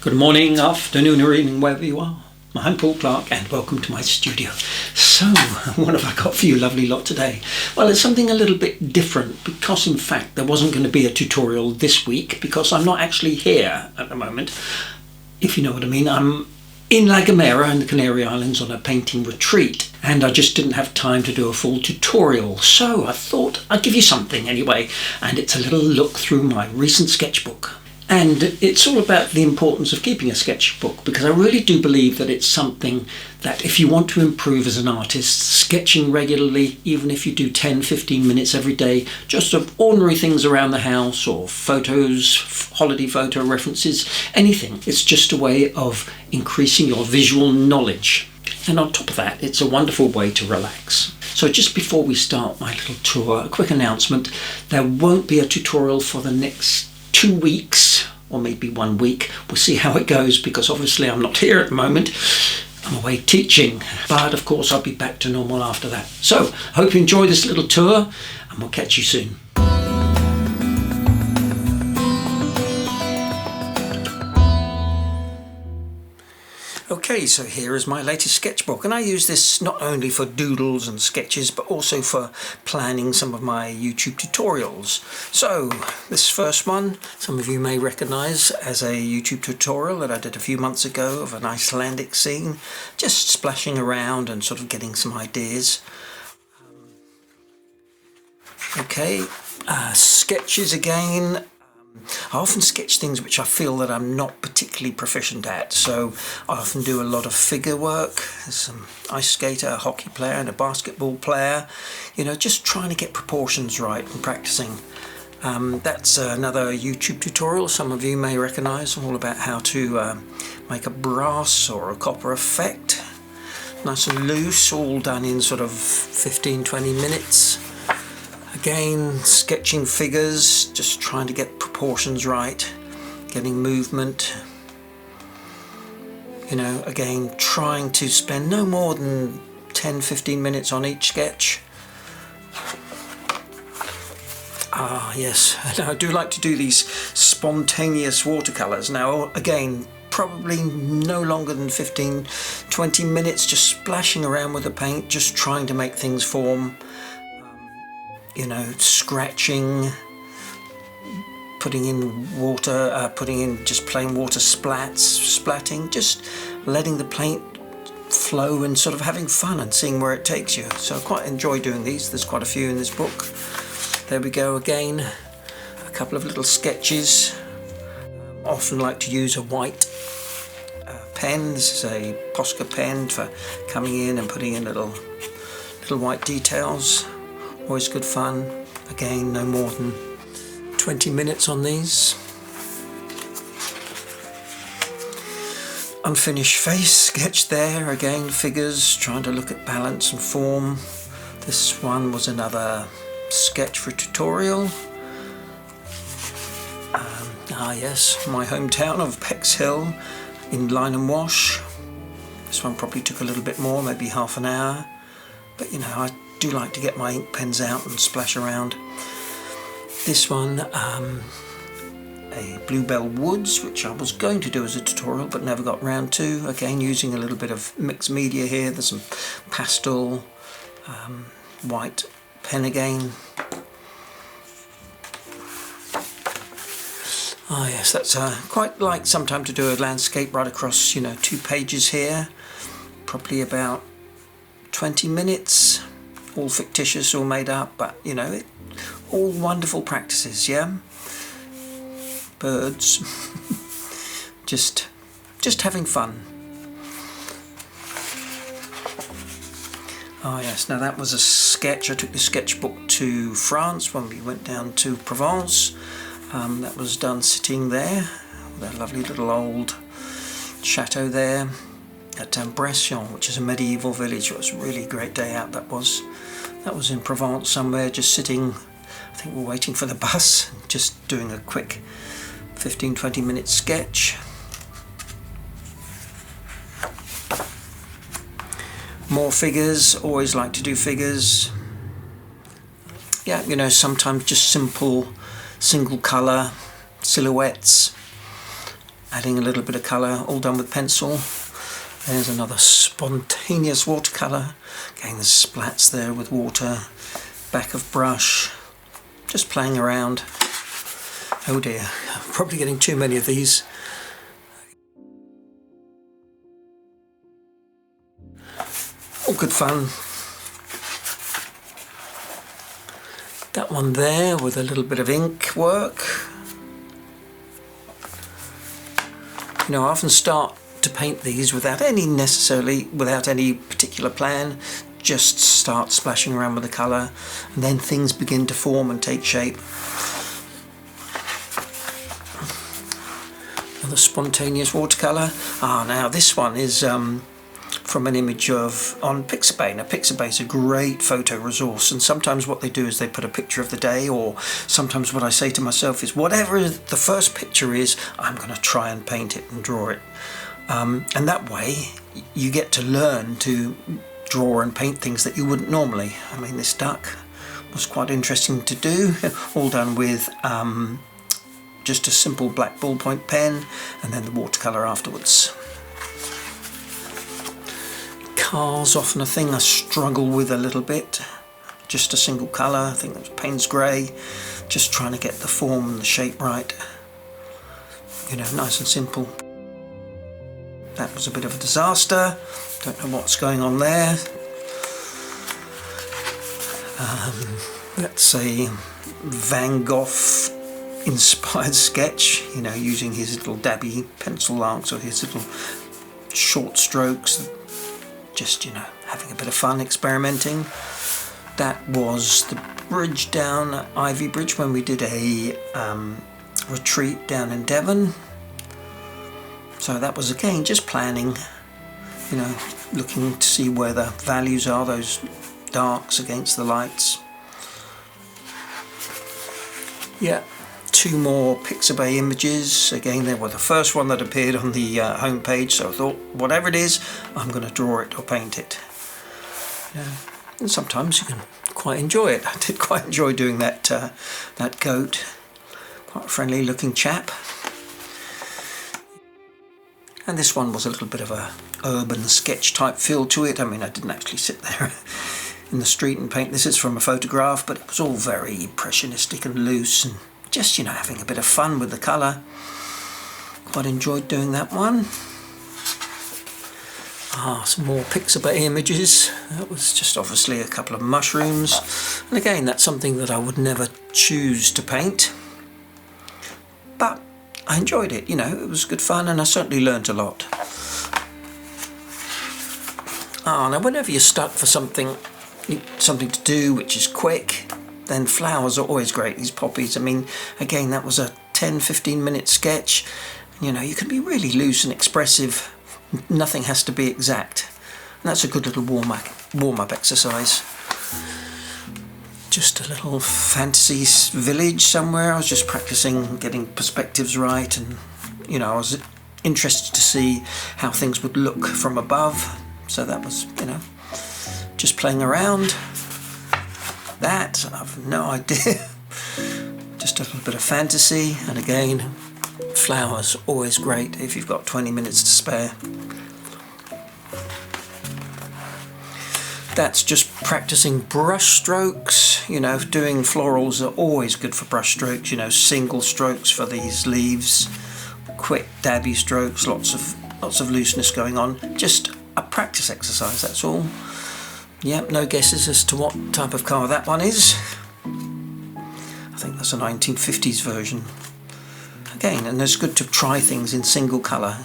Good morning, afternoon or evening, wherever you are. I'm Paul Clark and welcome to my studio. So, what have I got for you lovely lot today? Well, it's something a little bit different because in fact there wasn't going to be a tutorial this week because I'm not actually here at the moment, if you know what I mean. I'm in La Gomera in the Canary Islands on a painting retreat and I just didn't have time to do a full tutorial. So I thought I'd give you something anyway, and it's a little look through my recent sketchbook. And it's all about the importance of keeping a sketchbook, because I really do believe that it's something that if you want to improve as an artist, sketching regularly, even if you do 10-15 minutes every day, just of ordinary things around the house or photos, holiday photo references, anything. It's just a way of increasing your visual knowledge. And on top of that, it's a wonderful way to relax. So just before we start my little tour, a quick announcement. There won't be a tutorial for the next 2 weeks, or maybe 1 week. We'll see how it goes because obviously I'm not here at the moment. I'm away teaching, but of course I'll be back to normal after that. So hope you enjoy this little tour and we'll catch you soon. Okay, so here is my latest sketchbook, and I use this not only for doodles and sketches but also for planning some of my YouTube tutorials. So this first one some of you may recognise as a YouTube tutorial that I did a few months ago of an Icelandic scene, just splashing around and sort of getting some ideas. Okay, sketches again. I often sketch things which I feel that I'm not particularly proficient at, so I often do a lot of figure work. There's some ice skater, a hockey player and a basketball player, you know, just trying to get proportions right and practicing. That's another YouTube tutorial some of you may recognise, all about how to make a brass or a copper effect. Nice and loose, all done in sort of 15-20 minutes. Again, sketching figures, just trying to get proportions right, getting movement. You know, again, trying to spend no more than 10-15 minutes on each sketch. Ah, yes, I do like to do these spontaneous watercolours. Now, again, probably no longer than 15-20 minutes, just splashing around with the paint, just trying to make things form. You know, scratching, putting in water, putting in just plain water splatting, just letting the paint flow and sort of having fun and seeing where it takes you. So I quite enjoy doing these. There's quite a few in this book. There we go again, a couple of little sketches. Often like to use a white pen. This is a Posca pen for coming in and putting in little white details. Always good fun. Again, no more than 20 minutes on these. Unfinished face sketch there. Again, figures, trying to look at balance and form. This one was another sketch for a tutorial. Yes, my hometown of Bexhill in line and wash. This one probably took a little bit more, maybe half an hour. But you know, I do like to get my ink pens out and splash around. This one, a Bluebell Woods, which I was going to do as a tutorial but never got round to. Again, using a little bit of mixed media here. There's some pastel, white pen again. Ah yes, that's quite like sometime to do a landscape right across, you know, 2 pages here. Probably about 20 minutes. All fictitious, all made up, but you know, all wonderful practices, yeah? Birds. just having fun. Oh yes, now that was a sketch. I took the sketchbook to France when we went down to Provence. That was done sitting there, that lovely little old chateau there at Bresson, which is a medieval village. It was a really great day out, that was. That was in Provence somewhere, just sitting, I think we're waiting for the bus, just doing a quick 15-20 minute sketch. More figures, always like to do figures. Yeah, you know, sometimes just simple single colour silhouettes. adding a little bit of colour, all done with pencil. There's another spontaneous watercolour. Again, there's splats there with water, back of brush, just playing around. Oh dear, I'm probably getting too many of these. All good fun. That one there with a little bit of ink work. You know, I often start to paint these without any particular plan, just start splashing around with the colour, and then things begin to form and take shape. Another spontaneous watercolour. Now this one is from an image on Pixabay. Now Pixabay is a great photo resource, and sometimes what they do is they put a picture of the day, or sometimes what I say to myself is whatever the first picture is, I'm going to try and paint it and draw it. And that way you get to learn to draw and paint things that you wouldn't normally. I mean, this duck was quite interesting to do, all done with just a simple black ballpoint pen and then the watercolour afterwards. Cars, often a thing I struggle with a little bit. Just a single colour, I think that was Payne's Grey, just trying to get the form and the shape right. You know, nice and simple. That was a bit of a disaster. Don't know what's going on there. That's a Van Gogh inspired sketch, you know, using his little dabby pencil marks or his little short strokes. Just, you know, having a bit of fun experimenting. That was the bridge down Ivy Bridge when we did a retreat down in Devon. So that was again just planning, you know, looking to see where the values are, those darks against the lights. Yeah, two more Pixabay images. Again, they were the first one that appeared on the home page, so I thought, whatever it is, I'm going to draw it or paint it. Yeah. And sometimes you can quite enjoy it. I did quite enjoy doing that goat. Quite a friendly looking chap. And this one was a little bit of a urban sketch type feel to it. I mean, I didn't actually sit there in the street and paint. This is from a photograph, but it was all very impressionistic and loose and just, you know, having a bit of fun with the colour. Quite enjoyed doing that one. Some more Pixabay images. That was just obviously a couple of mushrooms. And again, that's something that I would never choose to paint. But I enjoyed it, you know, it was good fun, and I certainly learnt a lot. Now whenever you're stuck for something to do which is quick, then flowers are always great, these poppies. I mean, again, that was a 10-15 minute sketch. You know, you can be really loose and expressive. Nothing has to be exact. And that's a good little warm-up exercise. Just a little fantasy village somewhere. I was just practicing getting perspectives right, and you know, I was interested to see how things would look from above. So that was, you know, just playing around. That, I've no idea. Just a little bit of fantasy, and again, flowers, always great if you've got 20 minutes to spare. That's just practicing brush strokes. You know, doing florals are always good for brush strokes. You know, single strokes for these leaves, quick dabby strokes, lots of looseness going on. Just a practice exercise, that's all. Yep, no guesses as to what type of car that one is. I think that's a 1950s version. Again, and it's good to try things in single colour.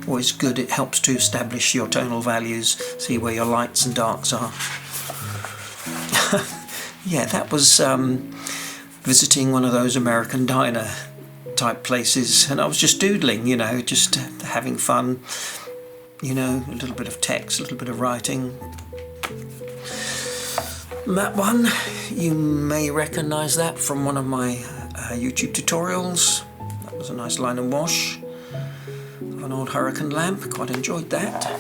Always good, it helps to establish your tonal values, see where your lights and darks are. Yeah, that was visiting one of those American diner type places, and I was just doodling, you know, just having fun, you know, a little bit of text, a little bit of writing. And that one, you may recognise that from one of my YouTube tutorials. That was a nice line and wash. An old hurricane lamp, quite enjoyed that.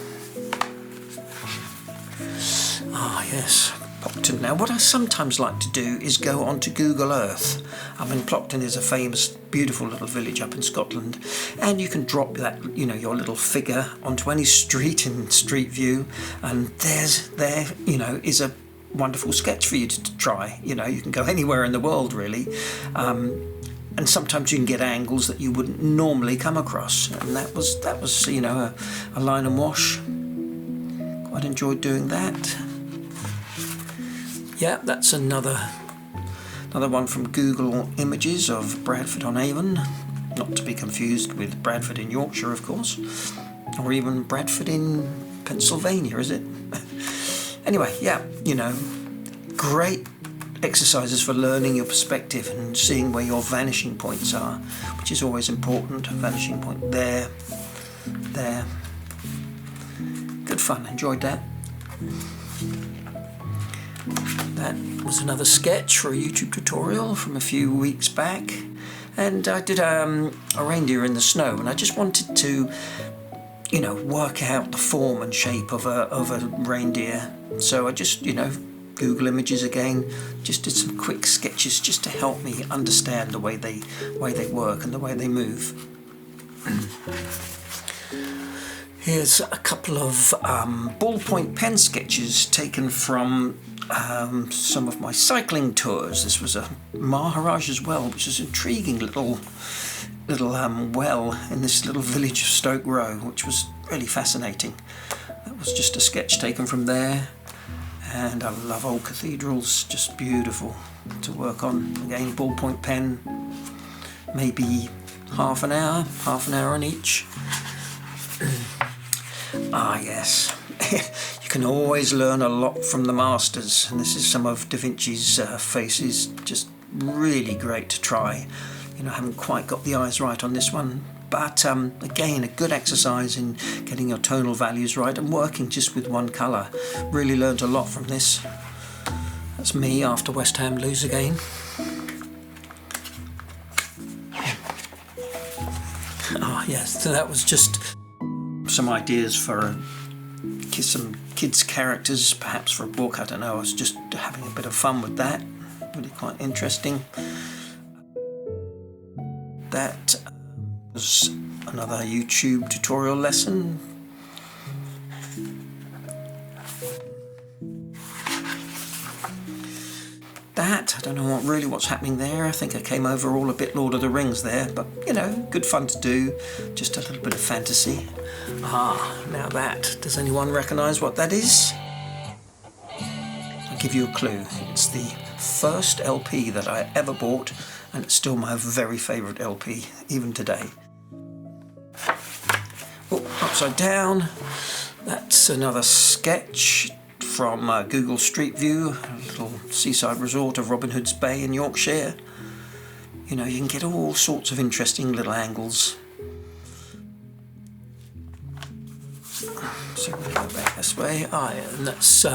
Yes, pop important. Now, what I sometimes like to do is go onto Google Earth. I mean, Plockton is a famous, beautiful little village up in Scotland, and you can drop that, you know, your little figure onto any street in Street View, and there, you know, is a wonderful sketch for you to try. You know, you can go anywhere in the world, really. And sometimes you can get angles that you wouldn't normally come across, and that was you know, a line and wash. Quite enjoyed doing that. Yeah, that's another one from Google Images of Bradford-on-Avon, not to be confused with Bradford in Yorkshire, of course, or even Bradford in Pennsylvania, is it? Anyway, yeah, you know, great exercises for learning your perspective and seeing where your vanishing points are, which is always important. A vanishing point there. Good fun, enjoyed that. That was another sketch for a YouTube tutorial from a few weeks back, and I did a reindeer in the snow, and I just wanted to, you know, work out the form and shape of a reindeer. So I just, you know, Google Images again, just did some quick sketches just to help me understand the way they work and the way they move. Here's a couple of ballpoint pen sketches taken from some of my cycling tours. This was a Maharaj as well, which is an intriguing little well in this little village of Stoke Row, which was really fascinating. That was just a sketch taken from there. And I love old cathedrals, just beautiful to work on. Again, ballpoint pen, maybe half an hour on each. Ah, yes. You can always learn a lot from the masters, and this is some of Da Vinci's faces, just really great to try. You know, I haven't quite got the eyes right on this one, but again, a good exercise in getting your tonal values right and working just with one colour. Really learned a lot from this. That's me after West Ham lose again. Oh yes, so that was just some ideas for some kids' characters, perhaps for a book, I don't know. I was just having a bit of fun with that. Really quite interesting. That was another YouTube tutorial lesson. That, I don't know what's happening there. I think I came over all a bit Lord of the Rings there, but you know, good fun to do. Just a little bit of fantasy. Ah, now that. Does anyone recognise what that is? I'll give you a clue. It's the first LP that I ever bought, and it's still my very favourite LP, even today. Oh, upside down. That's another sketch from Google Street View, a little seaside resort of Robin Hood's Bay in Yorkshire. You know, you can get all sorts of interesting little angles. So we'll go back this way. Ah, yeah, and that's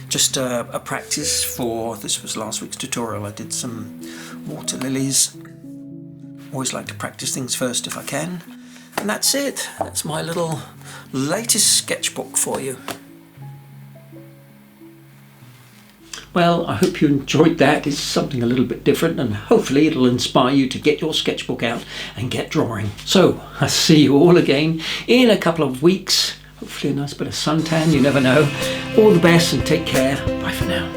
just a practice for, this was last week's tutorial. I did some water lilies. Always like to practice things first if I can. And that's it. That's my little latest sketchbook for you. Well, I hope you enjoyed that. It's something a little bit different, and hopefully it'll inspire you to get your sketchbook out and get drawing. So I'll see you all again in a couple of weeks. Hopefully a nice bit of suntan, you never know. All the best and take care. Bye for now.